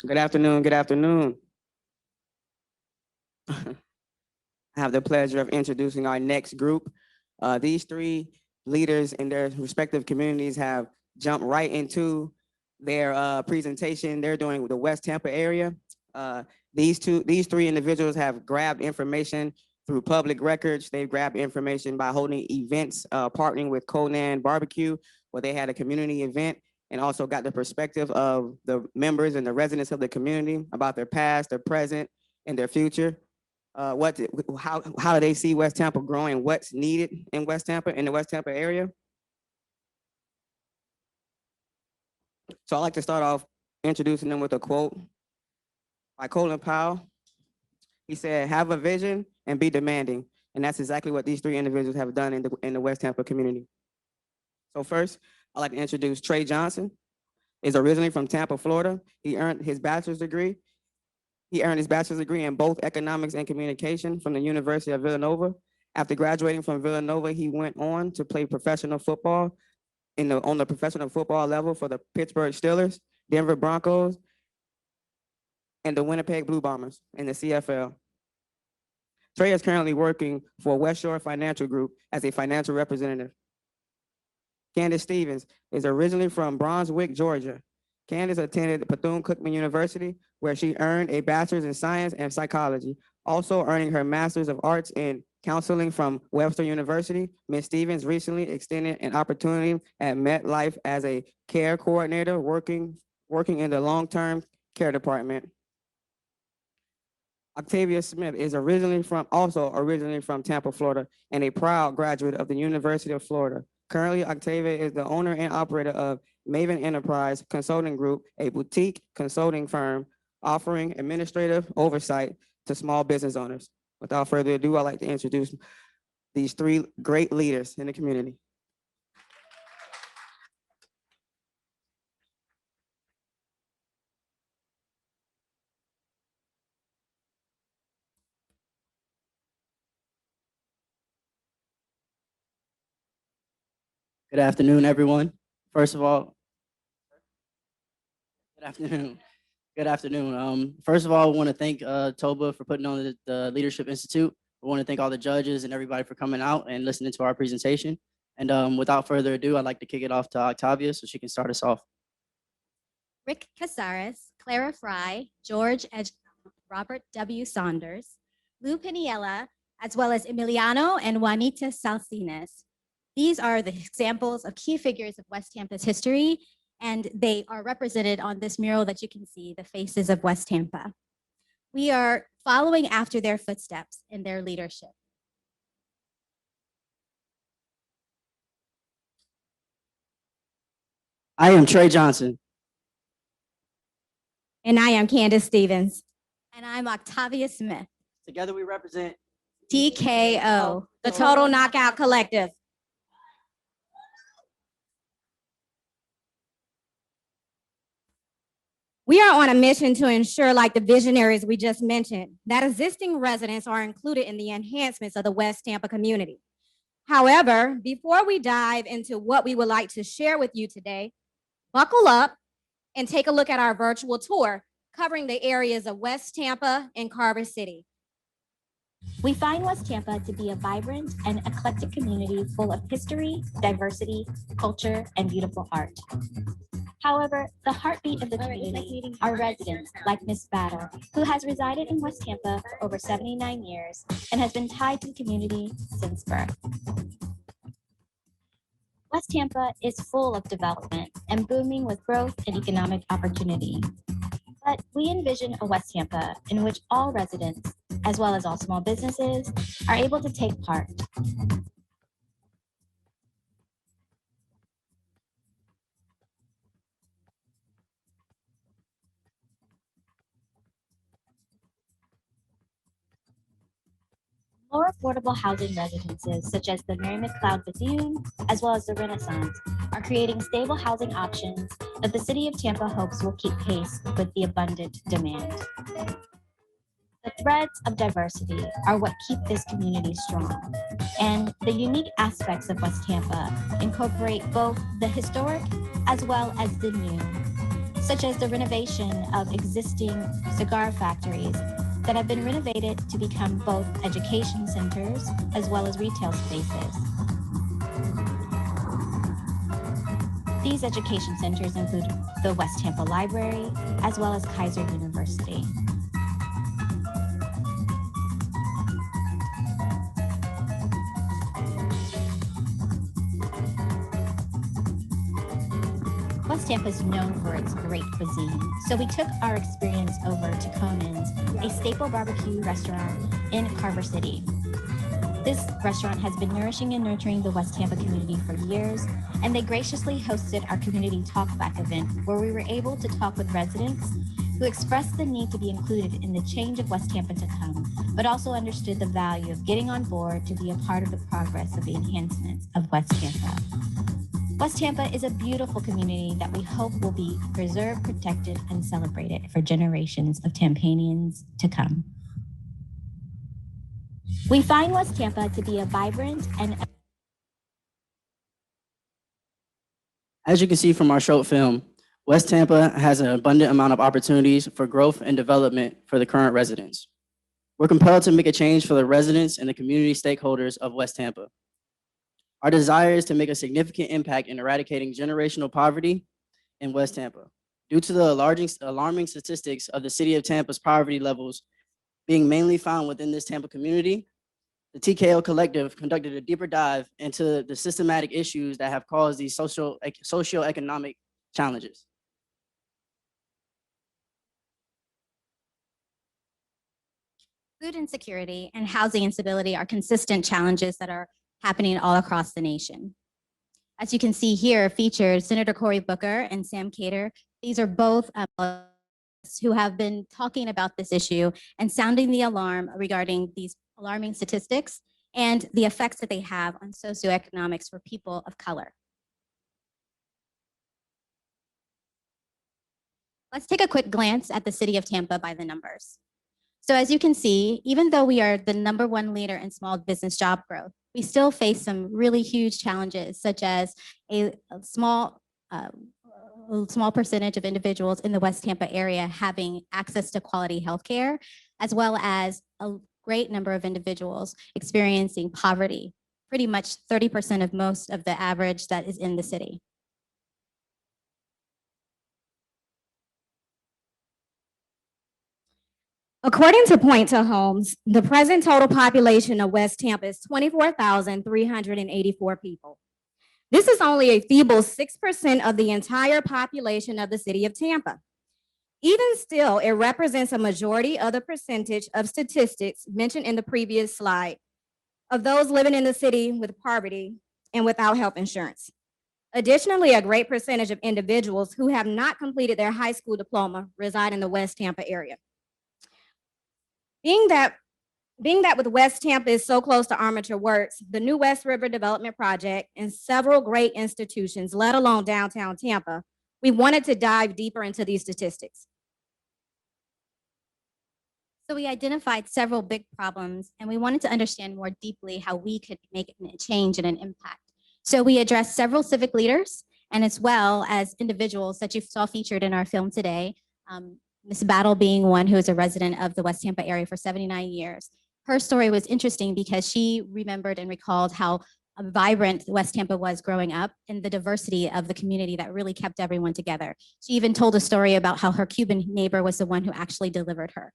Good afternoon. Good afternoon. I have the pleasure of introducing our next group. These three leaders in their respective communities have jumped right into their presentation. They're doing the West Tampa area. These three individuals have grabbed information through public records. They've grabbed information by holding events, partnering with Conan Barbecue, where they had a community event, and also got the perspective of the members and the residents of the community about their past, their present, and their future. How do they see West Tampa growing? What's needed in West Tampa, in the West Tampa area? So I'd like to start off introducing them with a quote by Colin Powell. He said, "Have a vision and be demanding." And that's exactly what these three individuals have done in the West Tampa community. So first, I'd like to introduce Trey Johnson. Is originally from Tampa, Florida. He earned his bachelor's degree. He earned his bachelor's degree in both economics and communication from the University of Villanova. After graduating from Villanova, he went on to play professional football on the professional football level for the Pittsburgh Steelers, Denver Broncos, and the Winnipeg Blue Bombers in the CFL. Trey is currently working for West Shore Financial Group as a financial representative. Kandice Stevens is originally from Brunswick, Georgia. Kandice attended Bethune-Cookman University, where she earned a bachelor's in science and psychology, also earning her master's of arts in counseling from Webster University. Ms. Stevens recently extended an opportunity at MetLife as a care coordinator, working in the long-term care department. Octavia Smith is originally from Tampa, Florida, and a proud graduate of the University of Florida. Currently, Octavia is the owner and operator of Maven Enterprise Consulting Group, a boutique consulting firm offering administrative oversight to small business owners. Without further ado, I'd like to introduce these three great leaders in the community. Good afternoon, everyone. First of all, good afternoon. Good afternoon. First of all, I want to thank Toba for putting on the Leadership Institute. I want to thank all the judges and everybody for coming out and listening to our presentation. And without further ado, I'd like to kick it off to Octavia so she can start us off. Rick Casares, Clara Fry, George Edge, Robert W. Saunders, Lou Piniella, as well as Emiliano and Juanita Salcines. These are the examples of key figures of West Tampa's history, and they are represented on this mural that you can see, the faces of West Tampa. We are following after their footsteps in their leadership. I am Trey Johnson. And I am Kandice Stevens. And I'm Octavia Smith. Together we represent TKO, the Total Knockout Collective. We are on a mission to ensure, like the visionaries we just mentioned, that existing residents are included in the enhancements of the West Tampa community. However, before we dive into what we would like to share with you today, buckle up and take a look at our virtual tour covering the areas of West Tampa and Carver City. We find West Tampa to be a vibrant and eclectic community full of history, diversity, culture, and beautiful art. However, the heartbeat of the community are residents like Miss Battle, who has resided in West Tampa for over 79 years and has been tied to the community since birth. West Tampa is full of development and booming with growth and economic opportunity. But we envision a West Tampa in which all residents, as well as all small businesses, are able to take part. More affordable housing residences, such as the Mary McLeod Bethune, as well as the Renaissance, are creating stable housing options that the City of Tampa hopes will keep pace with the abundant demand. The threads of diversity are what keep this community strong, and the unique aspects of West Tampa incorporate both the historic as well as the new. such as the renovation of existing cigar factories that have been renovated to become both education centers as well as retail spaces. These education centers include the West Tampa Library as well as Kaiser University. West Tampa is known for its great cuisine, so we took our experience over to Conan's, a staple barbecue restaurant in Carver City. This restaurant has been nourishing and nurturing the West Tampa community for years, and they graciously hosted our community talkback event where we were able to talk with residents who expressed the need to be included in the change of West Tampa to come, but also understood the value of getting on board to be a part of the progress of the enhancements of West Tampa. West Tampa is a beautiful community that we hope will be preserved, protected, and celebrated for generations of Tampanians to come. We find West Tampa to be a vibrant and As you can see from our short film, West Tampa has an abundant amount of opportunities for growth and development for the current residents. We're compelled to make a change for the residents and the community stakeholders of West Tampa. Our desire is to make a significant impact in eradicating generational poverty in West Tampa. Due to the alarming statistics of the city of Tampa's poverty levels being mainly found within this Tampa community, the TKO Collective conducted a deeper dive into the systematic issues that have caused these socioeconomic challenges. Food insecurity and housing instability are consistent challenges that are happening all across the nation. As you can see here, featured Senator Cory Booker and Sam Cater. These are both who have been talking about this issue and sounding the alarm regarding these alarming statistics and the effects that they have on socioeconomics for people of color. Let's take a quick glance at the city of Tampa by the numbers. So as you can see, even though we are the #1 leader in small business job growth, we still face some really huge challenges, such as a small percentage of individuals in the West Tampa area having access to quality healthcare, as well as a great number of individuals experiencing poverty, pretty much 30% of most of the average that is in the city. According to Point to Homes, the present total population of West Tampa is 24,384 people. This is only a feeble 6% of the entire population of the city of Tampa. Even still, it represents a majority of the percentage of statistics mentioned in the previous slide of those living in the city with poverty and without health insurance. Additionally, a great percentage of individuals who have not completed their high school diploma reside in the West Tampa area. Being that with West Tampa is so close to Armature Works, the new West River Development Project, and several great institutions, let alone downtown Tampa, we wanted to dive deeper into these statistics. So we identified several big problems, and we wanted to understand more deeply how we could make a change and an impact. So we addressed several civic leaders, and as well as individuals that you saw featured in our film today, Ms. Battle being one who is a resident of the West Tampa area for 79 years. Her story was interesting because she remembered and recalled how vibrant West Tampa was growing up and the diversity of the community that really kept everyone together. She even told a story about how her Cuban neighbor was the one who actually delivered her.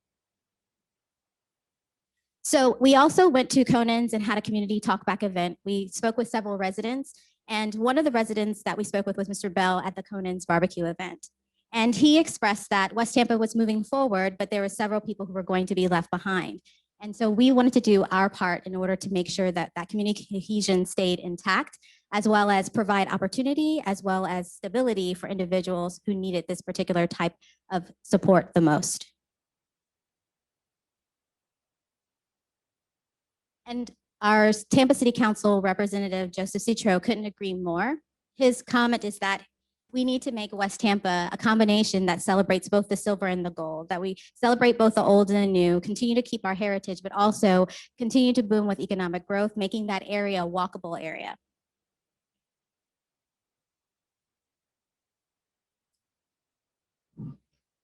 So we also went to Conan's and had a community talkback event. We spoke with several residents, and one of the residents that we spoke with was Mr. Bell at the Conan's barbecue event. And he expressed that West Tampa was moving forward, but there were several people who were going to be left behind. And so we wanted to do our part in order to make sure that that community cohesion stayed intact, as well as provide opportunity, as well as stability for individuals who needed this particular type of support the most. And our Tampa City Council representative, Joseph Citro, couldn't agree more. His comment is that we need to make West Tampa a combination that celebrates both the silver and the gold, that we celebrate both the old and the new, continue to keep our heritage, but also continue to boom with economic growth, making that area a walkable area.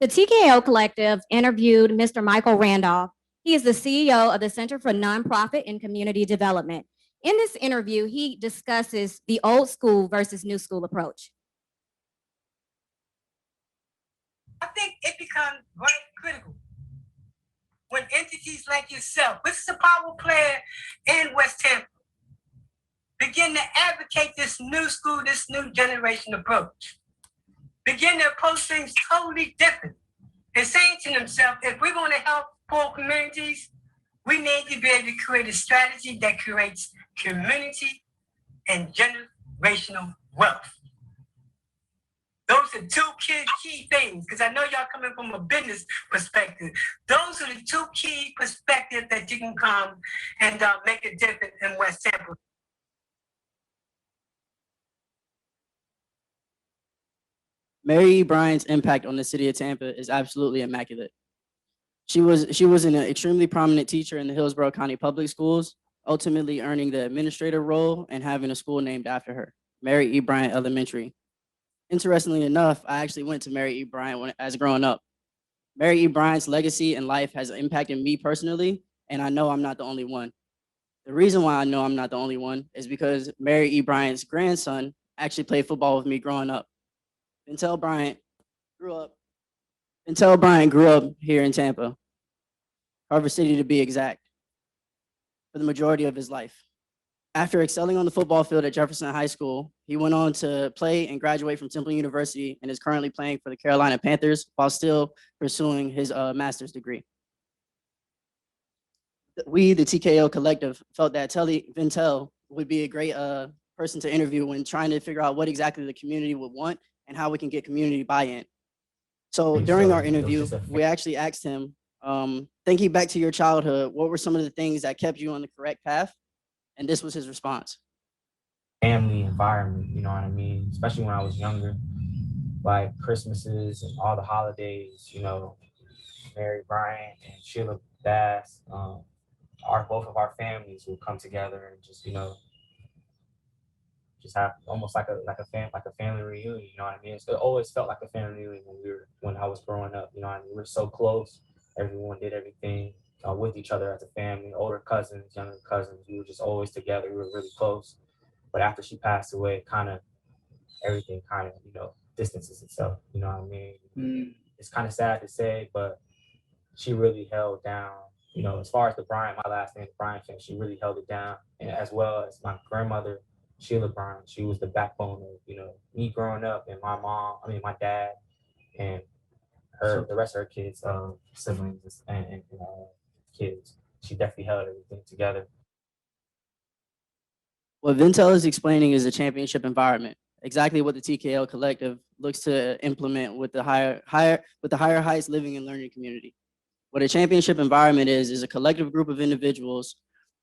The TKO Collective interviewed Mr. Michael Randolph. He is the CEO of the Center for Nonprofit and Community Development. In this interview, he discusses the old school versus new school approach. I think it becomes very critical when entities like yourself, which is a power player in West Tampa, begin to advocate this new school, this new generation approach. Begin to approach things totally different and saying to themselves, if we're going to help poor communities, we need to be able to create a strategy that creates community and generational wealth. Those are two key things, because I know y'all coming from a business perspective. Those are the two key perspectives that you can come and make a difference in West Tampa. Mary E. Bryant's impact on the city of Tampa is absolutely immaculate. She was an extremely prominent teacher in the Hillsborough County Public Schools, ultimately earning the administrator role and having a school named after her, Mary E. Bryant Elementary. Interestingly enough, I actually went to Mary E. Bryant as growing up. Mary E. Bryant's legacy and life has impacted me personally, and I know I'm not the only one. The reason why I know I'm not the only one is because Mary E. Bryant's grandson actually played football with me growing up. Ventel Bryant grew up here in Tampa, Carver City to be exact, for the majority of his life. After excelling on the football field at Jefferson High School, he went on to play and graduate from Temple University and is currently playing for the Carolina Panthers while still pursuing his master's degree. We, the TKO Collective, felt that Ventel would be a great person to interview when trying to figure out what exactly the community would want and how we can get community buy-in. So during our interview, we actually asked him, thinking back to your childhood, what were some of the things that kept you on the correct path? And this was his response. Family environment, you know what I mean? Especially when I was younger, like Christmases and all the holidays, you know, Mary Bryant and Sheila Bass, both of our families would come together and just, you know, just have almost like a family reunion, you know what I mean? It always felt like a family reunion when I was growing up, you know what I mean? We were so close. Everyone did everything with each other as a family, older cousins, younger cousins. We were just always together. We were really close. But after she passed away, everything you know, distances itself, you know what I mean? It's kind of sad to say, but she really held down, you know, as far as the Bryant, my last name, Bryant, she really held it down. And as well as my grandmother, Sheila Bryant, she was the backbone of, you know, me growing up and my dad and the rest of her kids, siblings and kids. She definitely held everything together. What Ventel is explaining is a championship environment, exactly what the TKO Collective looks to implement with the higher heights living and learning community. What a championship environment is a collective group of individuals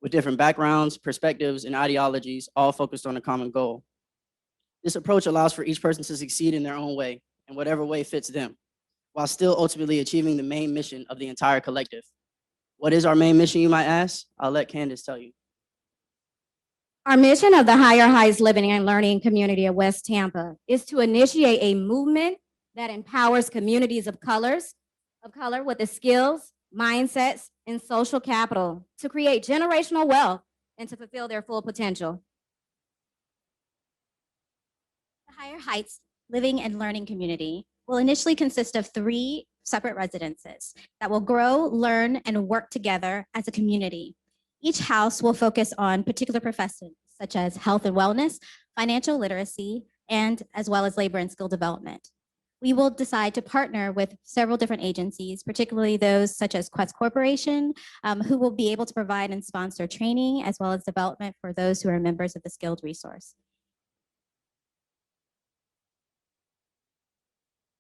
with different backgrounds, perspectives, and ideologies, all focused on a common goal. This approach allows for each person to succeed in their own way, in whatever way fits them, while still ultimately achieving the main mission of the entire collective. What is our main mission, you might ask? I'll let Kandice tell you. Our mission of the Higher Heights Living and Learning Community of West Tampa is to initiate a movement that empowers communities of color with the skills, mindsets, and social capital to create generational wealth and to fulfill their full potential. The Higher Heights Living and Learning Community will initially consist of 3 separate residences that will grow, learn, and work together as a community. Each house will focus on particular professions such as health and wellness, financial literacy, and as well as labor and skill development. We will decide to partner with several different agencies, particularly those such as Quest Corporation, who will be able to provide and sponsor training as well as development for those who are members of the skilled resource.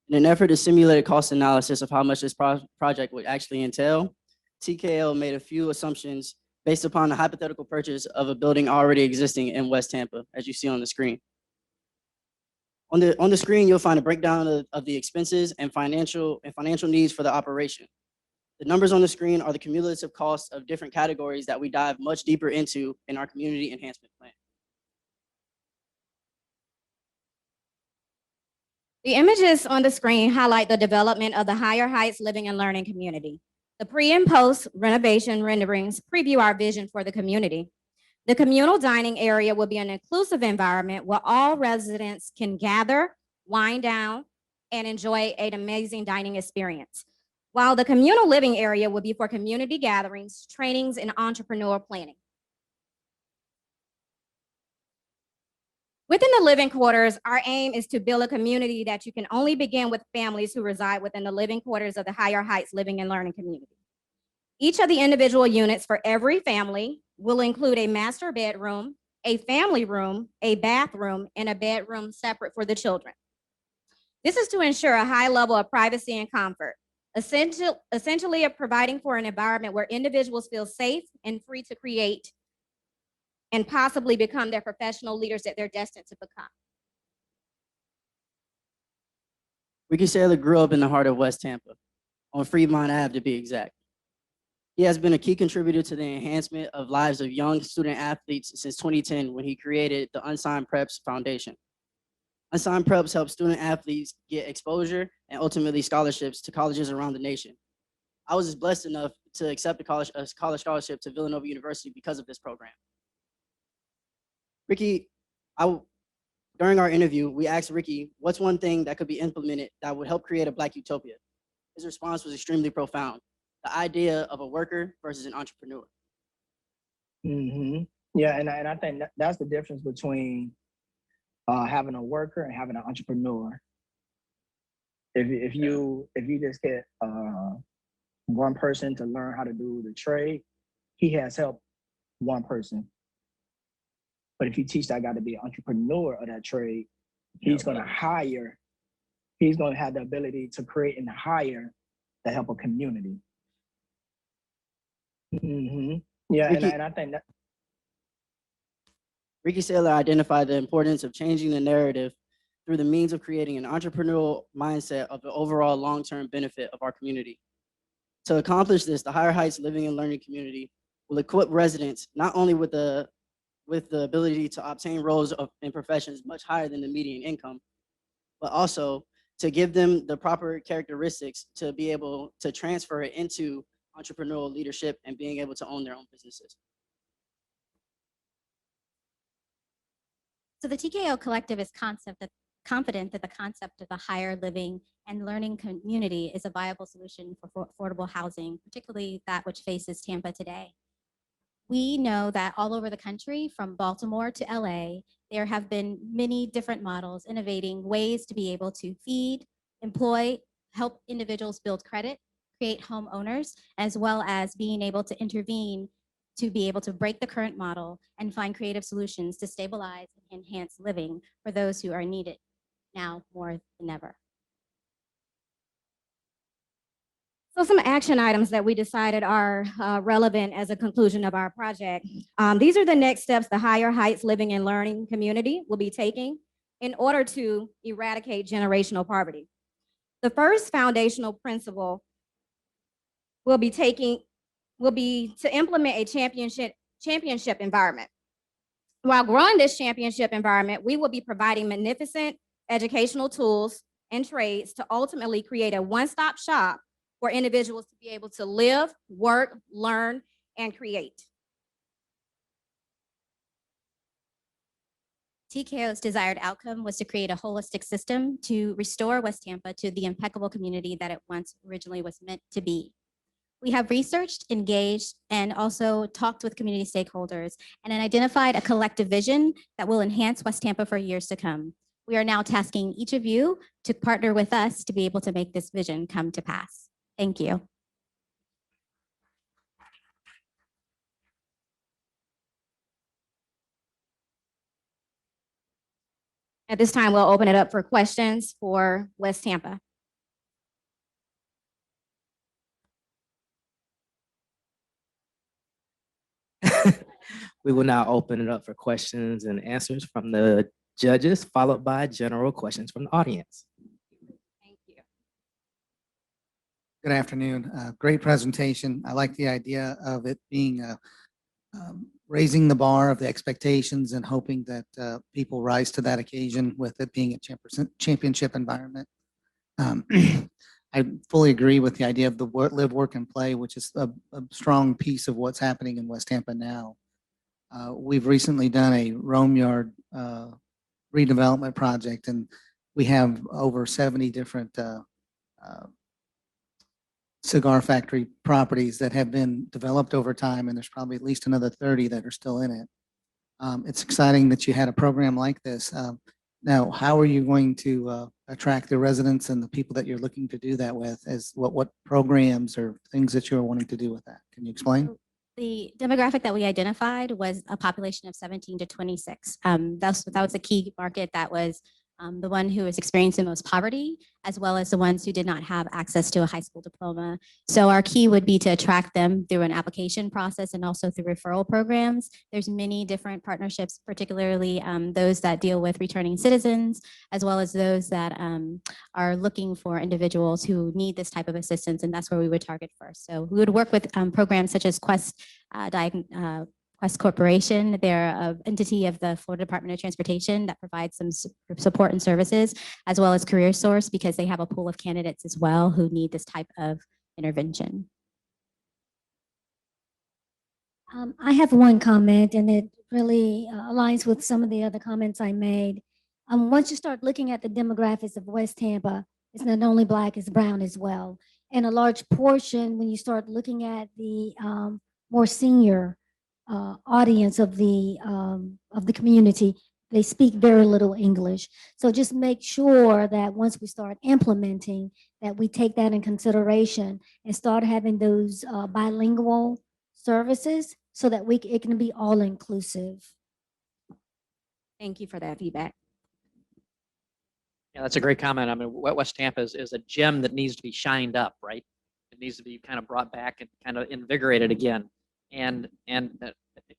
In an effort to simulate a cost analysis of how much this project would actually entail, TKO made a few assumptions based upon the hypothetical purchase of a building already existing in West Tampa, as you see on the screen. On the screen, you'll find a breakdown of the expenses and financial needs for the operation. The numbers on the screen are the cumulative costs of different categories that we dive much deeper into in our community enhancement plan. The images on the screen highlight the development of the Higher Heights Living and Learning community. The pre and post renovation renderings preview our vision for the community. The communal dining area will be an inclusive environment where all residents can gather, wind down, and enjoy an amazing dining experience. While the communal living area will be for community gatherings, trainings, and entrepreneur planning. Within the living quarters, our aim is to build a community that you can only begin with families who reside within the living quarters of the Higher Heights Living and Learning community. Each of the individual units for every family will include a master bedroom, a family room, a bathroom, and a bedroom separate for the children. This is to ensure a high level of privacy and comfort, essentially providing for an environment where individuals feel safe and free to create and possibly become their professional leaders that they're destined to become. Ricky Saylor grew up in the heart of West Tampa, on Fremont Ave to be exact. He has been a key contributor to the enhancement of lives of young student athletes since 2010 when he created the Unsigned Preps Foundation. Unsigned Preps help student athletes get exposure and ultimately scholarships to colleges around the nation. I was blessed enough to accept a college scholarship to Villanova University because of this program. Ricky, during our interview, we asked Ricky, what's one thing that could be implemented that would help create a Black utopia? His response was extremely profound. The idea of a worker versus an entrepreneur. Yeah, and I think that's the difference between having a worker and having an entrepreneur. If you just get one person to learn how to do the trade, he has helped one person. But if you teach that guy to be an entrepreneur of that trade, he's going to hire. He's going to have the ability to create and hire to help a community. Yeah, Ricky, and I think that. Ricky Saylor identified the importance of changing the narrative through the means of creating an entrepreneurial mindset of the overall long-term benefit of our community. To accomplish this, the Higher Heights Living and Learning community will equip residents not only with the ability to obtain roles in professions much higher than the median income, but also to give them the proper characteristics to be able to transfer it into entrepreneurial leadership and being able to own their own businesses. So the TKO Collective is confident that the concept of the higher living and learning community is a viable solution for affordable housing, particularly that which faces Tampa today. We know that all over the country, from Baltimore to LA, there have been many different models innovating ways to be able to feed, employ, help individuals build credit, create homeowners, as well as being able to intervene to be able to break the current model and find creative solutions to stabilize and enhance living for those who are needed now more than ever. So some action items that we decided are relevant as a conclusion of our project. These are the next steps the Higher Heights Living and Learning community will be taking in order to eradicate generational poverty. The first foundational principle will be to implement a championship environment. While growing this championship environment, we will be providing magnificent educational tools and trades to ultimately create a one-stop shop for individuals to be able to live, work, learn, and create. TKO's desired outcome was to create a holistic system to restore West Tampa to the impeccable community that it once originally was meant to be. We have researched, engaged, and also talked with community stakeholders and identified a collective vision that will enhance West Tampa for years to come. We are now tasking each of you to partner with us to be able to make this vision come to pass. Thank you. At this time, we'll open it up for questions for West Tampa. We will now open it up for questions and answers from the judges, followed by general questions from the audience. Thank you. Good afternoon. Great presentation. I like the idea of it being raising the bar of the expectations and hoping that people rise to that occasion with it being a championship environment. I fully agree with the idea of the live, work, and play, which is a strong piece of what's happening in West Tampa now. We've recently done a Rome Yard redevelopment project, and we have over 70 different cigar factory properties that have been developed over time, and there's probably at least another 30 that are still in it. It's exciting that you had a program like this. Now, how are you going to attract the residents and the people that you're looking to do that with? As what programs or things that you're wanting to do with that? Can you explain? The demographic that we identified was a population of 17 to 26. That was a key market that was the one who was experiencing the most poverty, as well as the ones who did not have access to a high school diploma. So our key would be to attract them through an application process and also through referral programs. There's many different partnerships, particularly those that deal with returning citizens, as well as those that are looking for individuals who need this type of assistance, and that's where we would target first. So we would work with programs such as Quest Corporation. They're an entity of the Florida Department of Transportation that provides some support and services, as well as Career Source, because they have a pool of candidates as well who need this type of intervention. I have one comment, and it really aligns with some of the other comments I made. Once you start looking at the demographics of West Tampa, it's not only Black, it's brown as well. And a large portion, when you start looking at the more senior audience of the community, they speak very little English. So just make sure that once we start implementing, that we take that in consideration and start having those bilingual services so that it can be all inclusive. Thank you for that feedback. Yeah, that's a great comment. I mean, West Tampa is a gem that needs to be shined up, right? It needs to be kind of brought back and kind of invigorated again. And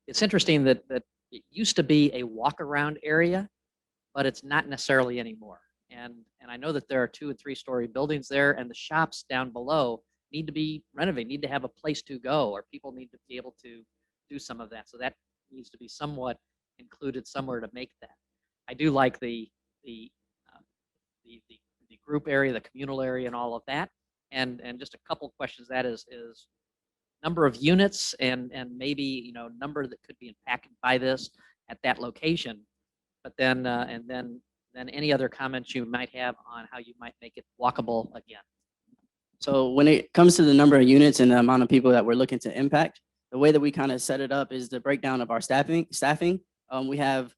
it's interesting that it used to be a walk around area, but it's not necessarily anymore. And I know that there are 2- and 3-story buildings there, and the shops down below need to be renovated, need to have a place to go, or people need to be able to do some of that. So that needs to be somewhat included somewhere to make that. I do like the group area, the communal area, and all of that. And just a couple questions. That is number of units and maybe number that could be impacted by this at that location. But then and then any other comments you might have on how you might make it walkable again. So when it comes to the number of units and the amount of people that we're looking to impact, the way that we kind of set it up is the breakdown of our staffing. We have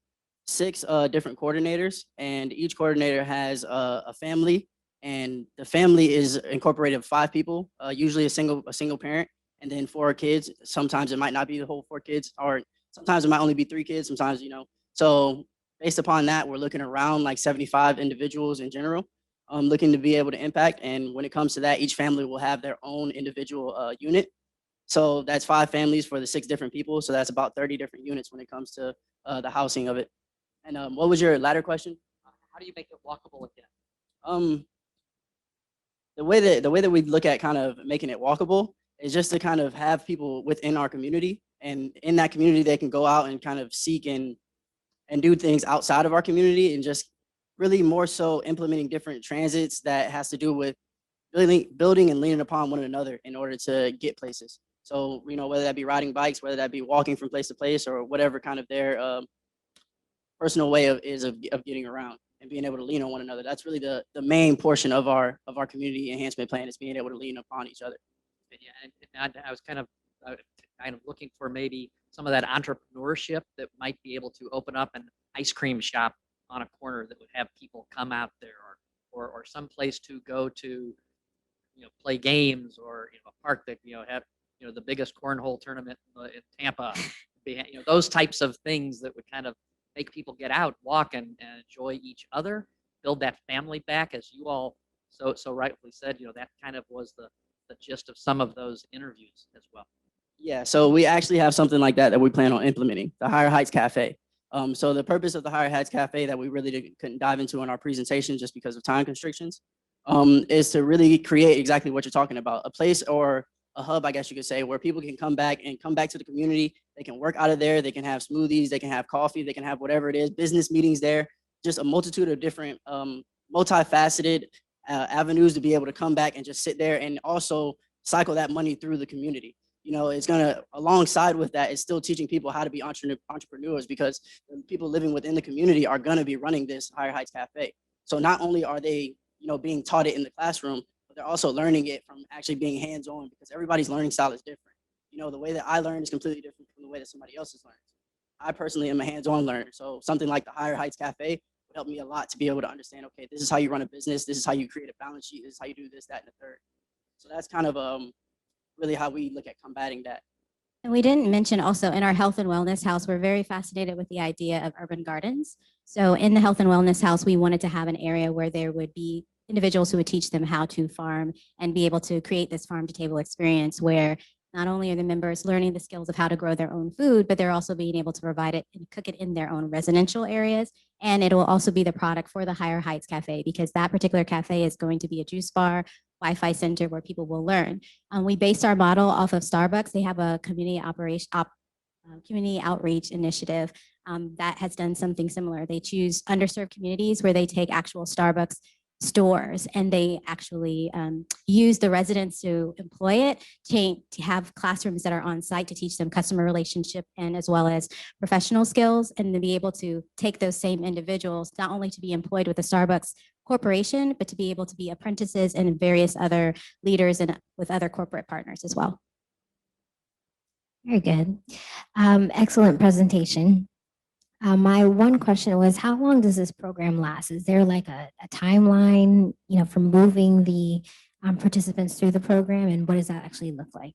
6 different coordinators, and each coordinator has a family, and the family is incorporated of 5 people, usually a single parent, and then 4 kids. Sometimes it might not be the whole 4 kids, or sometimes it might only be 3 kids. Sometimes, so based upon that, we're looking around like 75 individuals in general, looking to be able to impact. And when it comes to that, each family will have their own individual unit. So that's 5 families for the 6 different people. So that's about 30 different units when it comes to the housing of it. And what was your latter question? How do you make it walkable again? The way that we look at kind of making it walkable is just to kind of have people within our community, and in that community they can go out and kind of seek and do things outside of our community, and just really more so implementing different transits that has to do with building and leaning upon one another in order to get places. So, whether that be riding bikes, whether that be walking from place to place, or whatever kind of their personal way of getting around and being able to lean on one another. That's really the main portion of our community enhancement plan, is being able to lean upon each other. Yeah, and I was kind of looking for maybe some of that entrepreneurship that might be able to open up an ice cream shop on a corner that would have people come out there, or some place to go to, play games, or a park that have the biggest cornhole tournament in Tampa. Those types of things that would kind of make people get out, walk, and enjoy each other, build that family back, as you all so rightfully said. That kind of was the gist of some of those interviews as well. Yeah, so we actually have something like that we plan on implementing, the Higher Heights Cafe. So the purpose of the Higher Heights Cafe that we really couldn't dive into in our presentation just because of time constrictions, is to really create exactly what you're talking about, a place or a hub, I guess you could say, where people can come back to the community. They can work out of there. They can have smoothies. They can have coffee. They can have whatever it is, business meetings there. Just a multitude of different multifaceted avenues to be able to come back and just sit there and also cycle that money through the community. You know, it's gonna, alongside with that, it's still teaching people how to be entrepreneurs, because the people living within the community are gonna be running this Higher Heights Cafe. So not only are they, you know, being taught it in the classroom, but they're also learning it from actually being hands-on, because everybody's learning style is different. You know, the way that I learn is completely different from the way that somebody else is learning. I personally am a hands-on learner. So something like the Higher Heights Cafe would help me a lot to be able to understand, okay, this is how you run a business. This is how you create a balance sheet. This is how you do this, that, and the third. So that's kind of really how we look at combating that. And we didn't mention also in our health and wellness house, we're very fascinated with the idea of urban gardens. So in the health and wellness house, we wanted to have an area where there would be individuals who would teach them how to farm and be able to create this farm to table experience where not only are the members learning the skills of how to grow their own food, but they're also being able to provide it and cook it in their own residential areas. And it will also be the product for the Higher Heights Cafe, because that particular cafe is going to be a juice bar, Wi-Fi center where people will learn. We based our model off of Starbucks. They have a community outreach initiative that has done something similar. They choose underserved communities where they take actual Starbucks stores and they actually use the residents to employ it, to have classrooms that are on site to teach them customer relationship and as well as professional skills, and to be able to take those same individuals not only to be employed with the Starbucks corporation, but to be able to be apprentices and various other leaders and with other corporate partners as well. Very good. Excellent presentation. My one question was, how long does this program last? Is there like a timeline, you know, for moving the participants through the program, and what does that actually look like?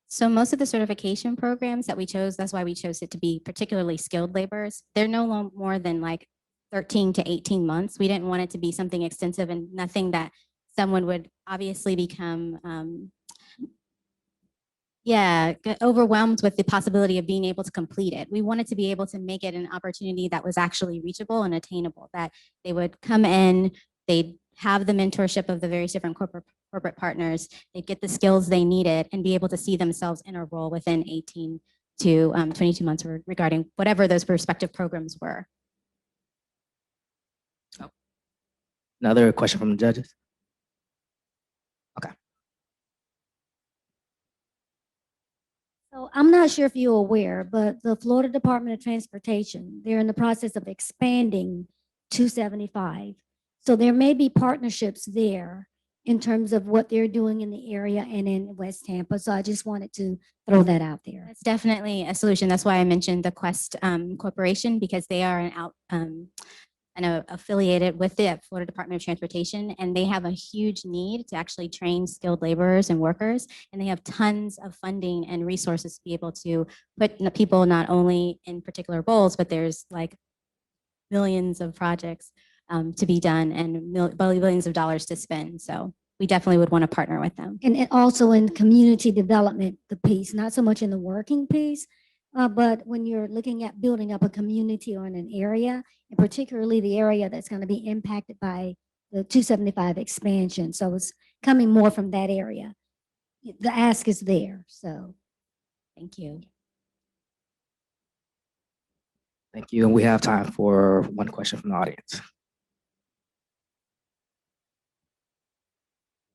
So most of the certification programs that we chose, that's why we chose it to be particularly skilled laborers. They're no more than like 13 to 18 months. We didn't want it to be something extensive and nothing that someone would obviously become overwhelmed with the possibility of being able to complete it. We wanted to be able to make it an opportunity that was actually reachable and attainable, that they would come in, they'd have the mentorship of the various different corporate partners, they'd get the skills they needed and be able to see themselves in a role within 18 to 22 months regarding whatever those respective programs were. Another question from the judges? Okay. So I'm not sure if you're aware, but the Florida Department of Transportation, they're in the process of expanding 275. So there may be partnerships there in terms of what they're doing in the area and in West Tampa. So I just wanted to throw that out there. It's definitely a solution. That's why I mentioned the Quest Corporation, because they are affiliated with the Florida Department of Transportation, and they have a huge need to actually train skilled laborers and workers, and they have tons of funding and resources to be able to put people not only in particular roles, but there's like millions of projects to be done and billions of dollars to spend. So we definitely would want to partner with them. And also in community development, the piece, not so much in the working piece, but when you're looking at building up a community or in an area, and particularly the area that's going to be impacted by the 275 expansion. So it's coming more from that area. The ask is there, so Thank you. Thank you. And we have time for one question from the audience.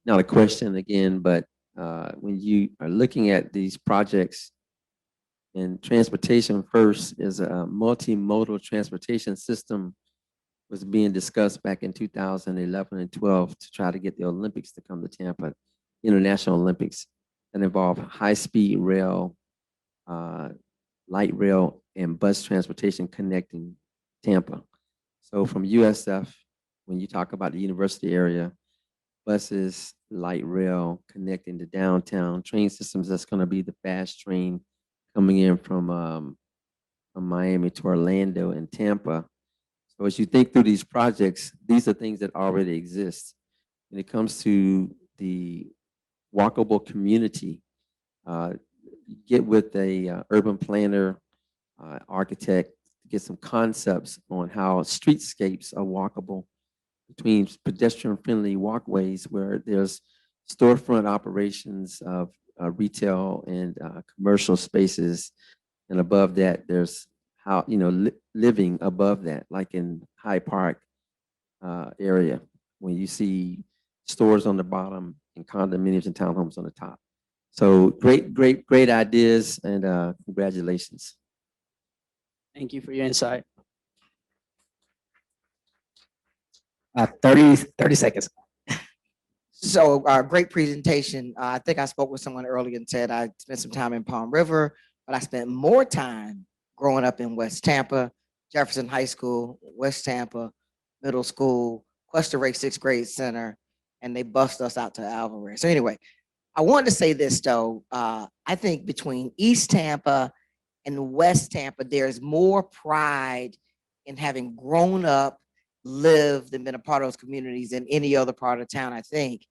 Not a question again, but when you are looking at these projects, and transportation first is a multimodal transportation system was being discussed back in 2011 and 12 to try to get the Olympics to come to Tampa, International Olympics, that involve high-speed rail, light rail, and bus transportation connecting Tampa. So from USF, when you talk about the university area, buses, light rail connecting to downtown, train systems, that's going to be the fast train coming in from Miami to Orlando and Tampa. So as you think through these projects, these are things that already exist. When it comes to the walkable community, get with a urban planner, architect, get some concepts on how streetscapes are walkable between pedestrian-friendly walkways where there's storefront operations of retail and commercial spaces. And above that, there's how, living above that, like in Hyde Park area, when you see stores on the bottom and condominiums and townhomes on the top. So great ideas, and congratulations. Thank you for your insight. 30 seconds. So great presentation. I think I spoke with someone earlier and said I spent some time in Palm River, but I spent more time growing up in West Tampa, Jefferson High School, West Tampa Middle School, Cuesta Ray 6th Grade Center, and they bussed us out to Alvarez. So anyway, I wanted to say this though. I think between East Tampa and West Tampa, there's more pride in having grown up, lived, and been a part of those communities than any other part of town, I think.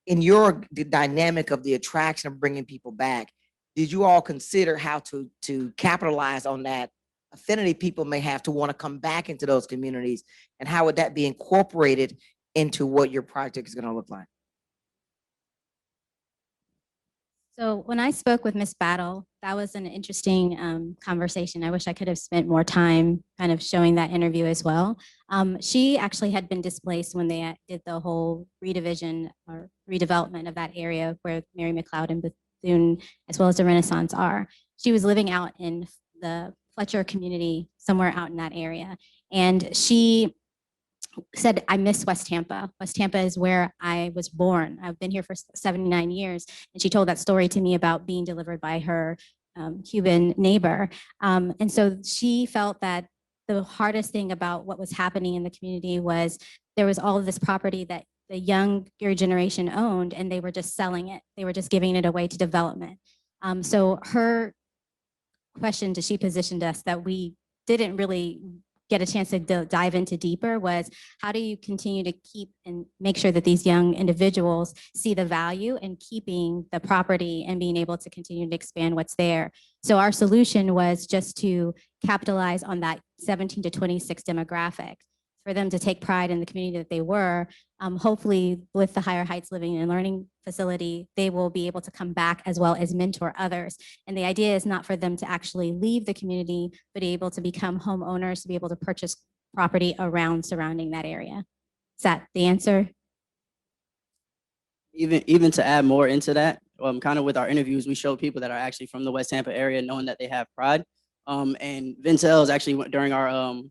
In the dynamic of the attraction of bringing people back, did you all consider how to capitalize on that affinity people may have to want to come back into those communities, and how would that be incorporated into what your project is going to look like? So when I spoke with Miss Battle, that was an interesting conversation. I wish I could have spent more time kind of showing that interview as well. She actually had been displaced when they did the whole redivision or redevelopment of that area where Mary McLeod and Bethune, as well as the Renaissance are. She was living out in the Fletcher community, somewhere out in that area. And she said, I miss West Tampa. West Tampa is where I was born. I've been here for 79 years. And she told that story to me about being delivered by her Cuban neighbor. And so she felt that the hardest thing about what was happening in the community was there was all of this property that the younger generation owned, and they were just selling it. They were just giving it away to development. So her question she positioned us that we didn't really get a chance to dive into deeper was, how do you continue to keep and make sure that these young individuals see the value in keeping the property and being able to continue to expand what's there? So our solution was just to capitalize on that 17 to 26 demographic, for them to take pride in the community that they were. Hopefully with the Higher Heights Living and Learning Facility, they will be able to come back as well as mentor others. And the idea is not for them to actually leave the community, but able to become homeowners, to be able to purchase property surrounding that area. Is that the answer? Even to add more into that, kind of with our interviews, we show people that are actually from the West Tampa area, knowing that they have pride. And Vincel is actually during our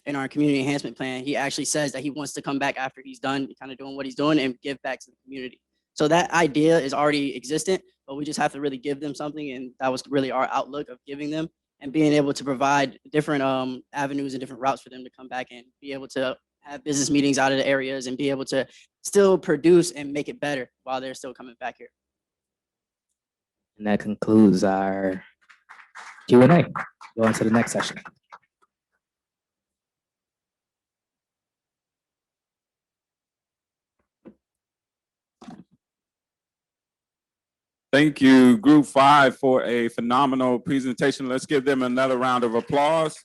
in our community enhancement plan, he actually says that he wants to come back after he's done kind of doing what he's doing and give back to the community. So that idea is already existent, but we just have to really give them something. And that was really our outlook of giving them and being able to provide different avenues and different routes for them to come back and be able to have business meetings out of the areas and be able to still produce and make it better while they're still coming back here. And that concludes our Q&A. Go on to the next session. Thank you, Group 5, for a phenomenal presentation. Let's give them another round of applause.